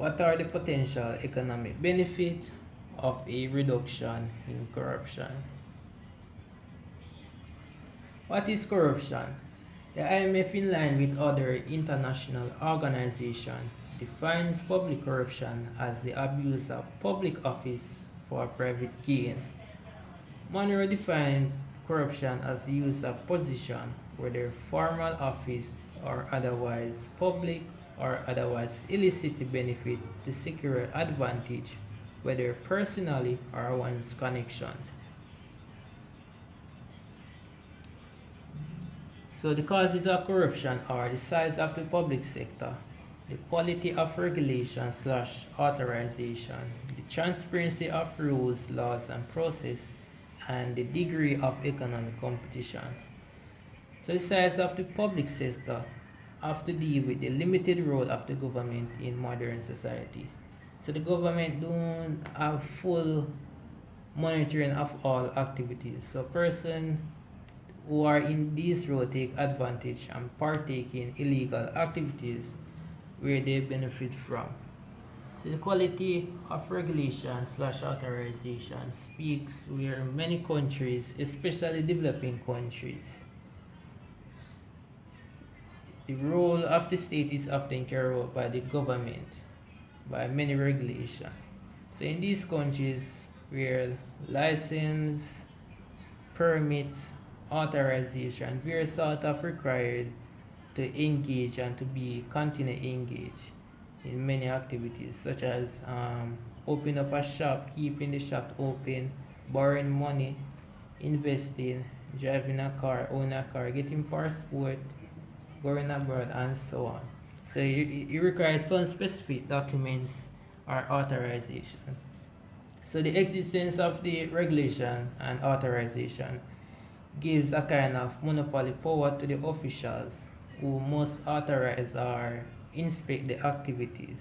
What are the potential economic benefits of a reduction in corruption? What is corruption? The IMF, in line with other international organizations, defines public corruption as the abuse of public office for private gain. Monroe defined corruption as the use of position, whether formal office or otherwise public or otherwise illicit, to benefit to secure advantage, whether personally or one's connections. So the causes of corruption are the size of the public sector, the quality of regulation / authorization, the transparency of rules, laws, and process, and the degree of economic competition. So the size of the public sector have to deal with the limited role of the government in modern society. So the government don't have full monitoring of all activities. So persons who are in this role take advantage and partake in illegal activities where they benefit from. So the quality of regulation / authorization speaks where many countries, especially developing countries, the role of the state is often carried out by the government, by many regulations. So in these countries where license, permits, authorization, various sort of required to engage and to be continue engaged in many activities, such as opening up a shop, keeping the shop open, borrowing money, investing, driving a car, owning a car, getting passport, going abroad, and so on. So it requires some specific documents or authorization. So the existence of the regulation and authorization gives a kind of monopoly power to the officials who must authorize or inspect the activities.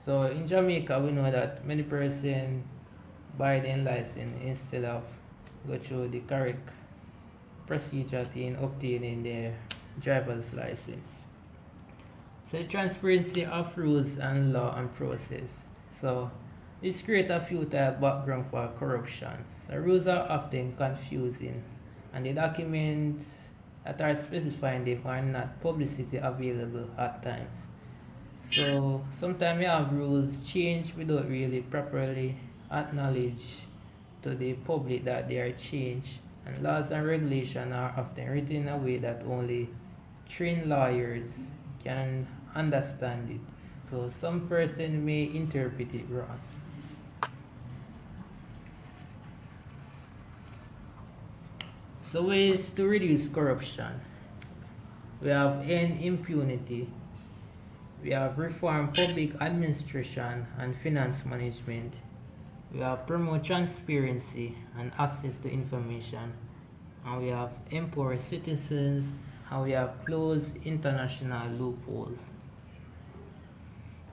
So in Jamaica, we know that many persons buy their license instead of go through the correct procedure in obtaining their driver's license. So the transparency of rules and law and process. So this creates a futile background for corruption. So rules are often confusing, and the documents that are specifying them are not publicly available at times. So sometimes we have rules change without really properly acknowledge to the public that they are changed, and laws and regulations are often written in a way that only trained lawyers can understand it. So some person may interpret it wrong. So ways to reduce corruption. We have end impunity. We have reform public administration and finance management. We have promote transparency and access to information. And we have empower citizens, and we have close international loopholes.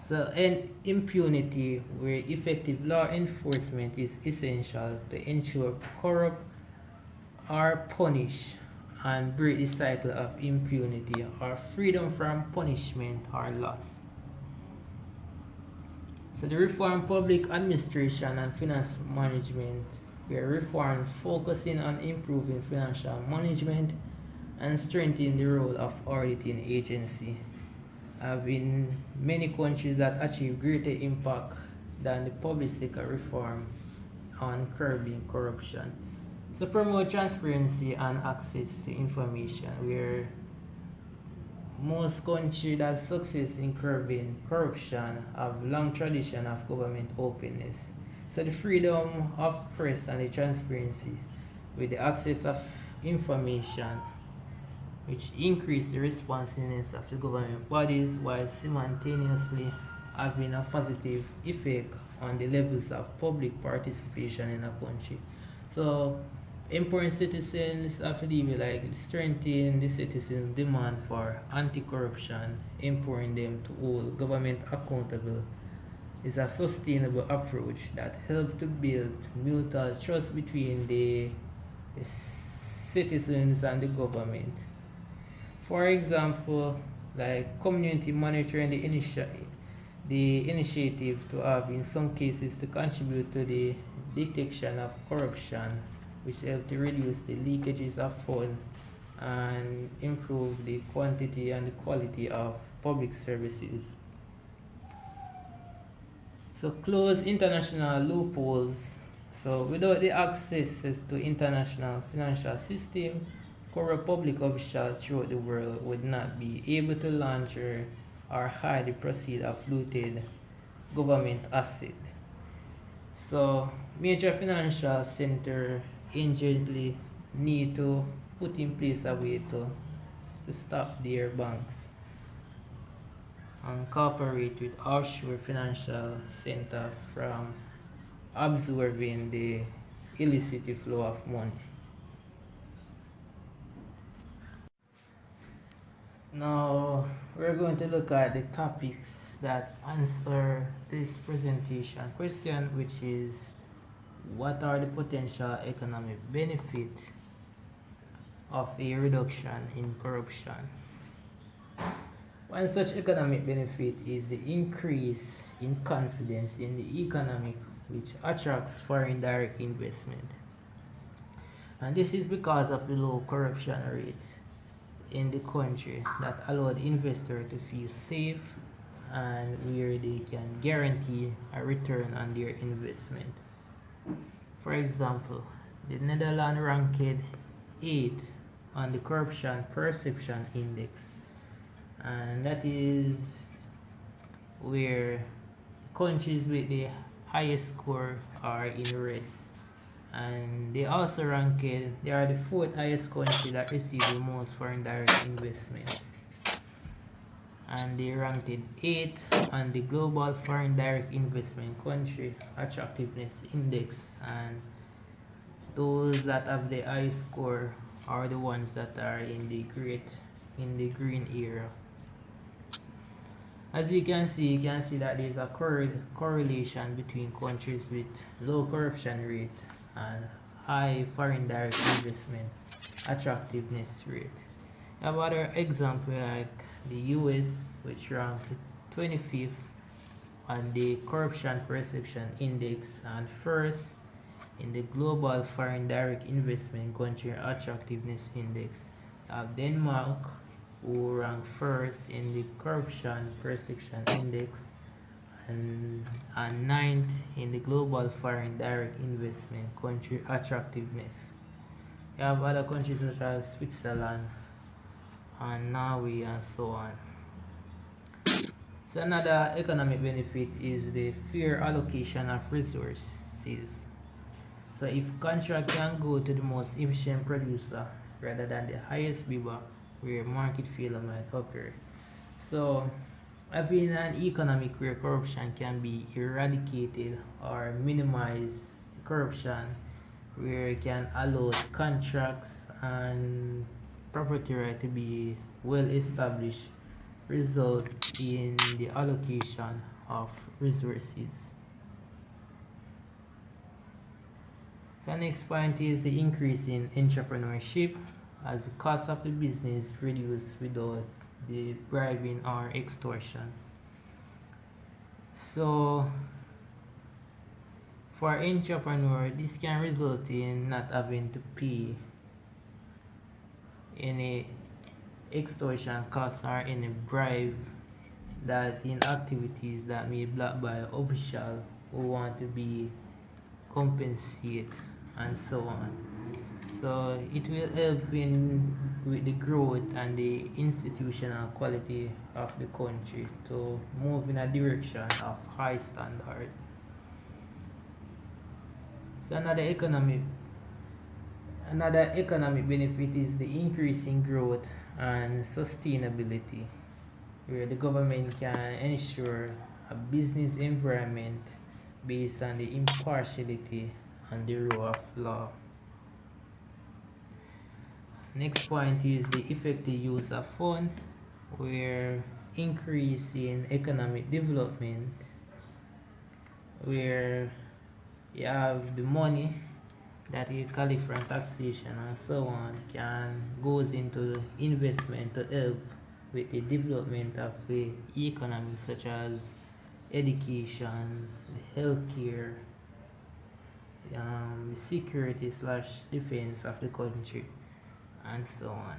So end impunity, where effective law enforcement is essential to ensure corrupt are punished and break the cycle of impunity or freedom from punishment or loss. So the reform public administration and finance management, where reforms focusing on improving financial management and strengthening the role of auditing agency, have been many countries that achieve greater impact than the public sector reform on curbing corruption. So promote transparency and access to information, where most countries that success in curbing corruption have long tradition of government openness. So the freedom of press and the transparency with the access of information, which increase the responsiveness of the government bodies while simultaneously having a positive effect on the levels of public participation in a country. So empowering citizens have to do with like strengthening the citizens' demand for anti-corruption, empowering them to hold government accountable is a sustainable approach that helps to build mutual trust between the citizens and the government. For example, like community monitoring the initiative to have in some cases to contribute to the detection of corruption, which help to reduce the leakages of funds and improve the quantity and the quality of public services. So close international loopholes. So without the access to international financial system, corrupt public officials throughout the world would not be able to launder or hide the proceeds of looted government assets. So major financial centers urgently need to put in place a way to stop their banks and cooperate with offshore financial centers from absorbing the illicit flow of money. Now we're going to look at the topics that answer this presentation question, which is what are the potential economic benefits of a reduction in corruption? One such economic benefit is the increase in confidence in the economy, which attracts foreign direct investment. And this is because of the low corruption rate in the country that allowed investors to feel safe and where they can guarantee a return on their investment. For example, the Netherlands ranked 8th on the Corruption Perception Index, and that is where countries with the highest score are in red. And they also ranked, they are the 4th highest country that receive the most foreign direct investment. And they ranked 8th on the Global Foreign Direct Investment Country Attractiveness Index, and those that have the highest score are the ones that are in the green area. As you can see that there is a correlation between countries with low corruption rate and high foreign direct investment attractiveness rate. We have other examples like the US, which ranked 25th on the Corruption Perception Index and first in the Global Foreign Direct Investment Country Attractiveness Index. We have Denmark, who ranked first in the Corruption Perception Index and 9th in the Global Foreign Direct Investment Country Attractiveness. We have other countries such as Switzerland and Norway and so on. So another economic benefit is the fair allocation of resources. So if contract can go to the most efficient producer rather than the highest bidder, where market failure might occur. So having an economic where corruption can be eradicated or minimize corruption, where it can allow contracts and property right to be well established, result in the allocation of resources. The next point is the increase in entrepreneurship, as the cost of the business reduced without the bribing or extortion. So for entrepreneur, this can result in not having to pay any extortion costs or any bribe that in activities that may blocked by officials who want to be compensated and so on. So it will help with the growth and the institutional quality of the country to move in a direction of high standard. So another economic benefit is the increase in growth and sustainability, where the government can ensure a business environment based on the impartiality and the rule of law. Next point is the effective use of funds, where increase in economic development, where you have the money that you collect from taxation and so on goes into investment to help with the development of the economy, such as education, the healthcare, the security slash defense of the country, and so on.